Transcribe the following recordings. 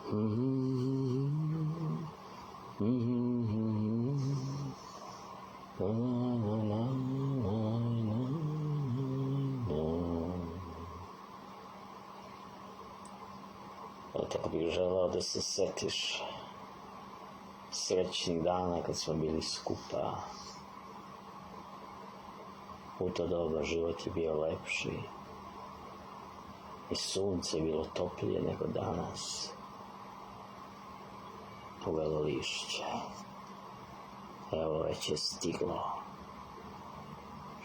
Tako bih želeo da se setiš srećnih dana kad smo bili skupa. U to doba život je bio lepši i sunce je bilo toplije nego danas. Uvelo lišće. Evo već je stiglo.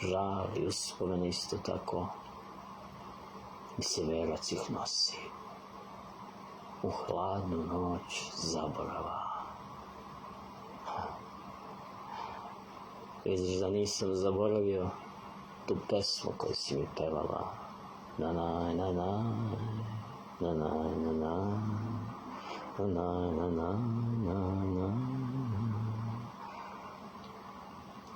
Žal i uspomene isto tako i severac ih nosi. U hladnu noć zaborava. Vidiš da nisam zaboravio tu pesmu koju si mi pevala. Na na na na na na na na na na na na na.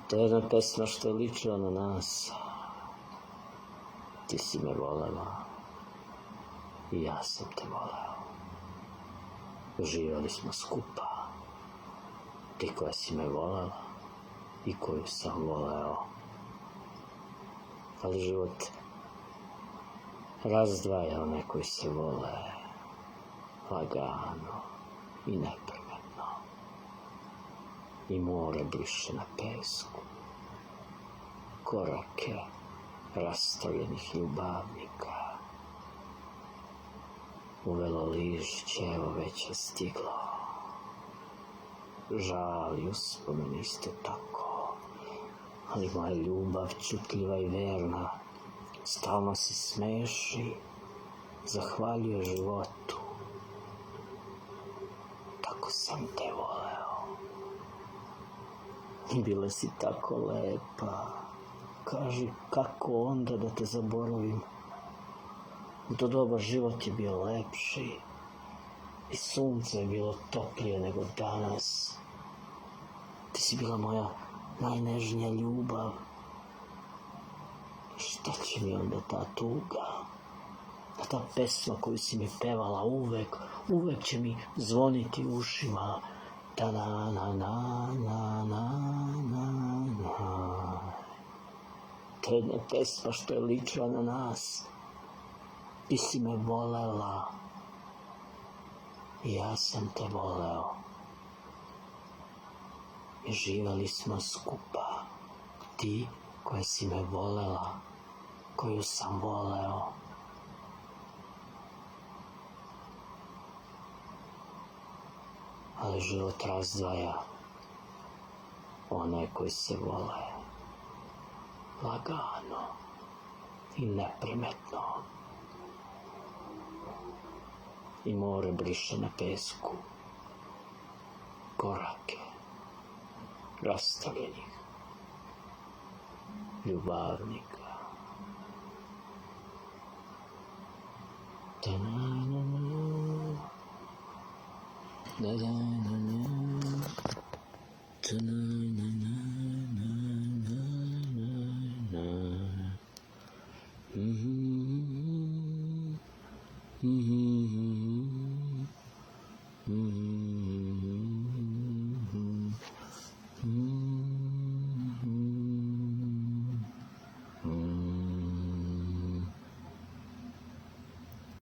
To je jedna pesma što je ličila na nas. Ti si me volela i ja sam te voleo. Živjeli smo skupa. Ti koja si me volela i koju sam voleo. Ali život razdvaja one koji se vole lagano i neprimetno. I more briše na pesku korake rastavljenih ljubavnika. Uvelo lišće, evo već je stiglo. Žal i uspomeni isto tako. Ali moja ljubav, čutljiva i verna, stalno se smeši, zahvaljuje životu. Tako sam te voleo. Bila si tako lepa. Kaži, kako onda da te zaboravim? U to doba život je bio lepši i sunce je bilo toplije nego danas. Ti si bila moja najnežnija ljubav. Šta će mi onda ta tuga? A ta pesma koju si mi pevala uvek će mi zvoniti u ušima. Ta na na na na na na na. To je jedna pesma što je ličila na nas. Ti si me volela i ja sam te voleo. I živjeli smo skupa. Ti koja si me volela, koju sam voleo. Ali život razdvaja one koji se vole lagano i neprimetno. I more briše na pesku korake rastavljenih ljubavnika. Ta-na-na-na, da-da-na-na, ta-na-na-na, na-na-na,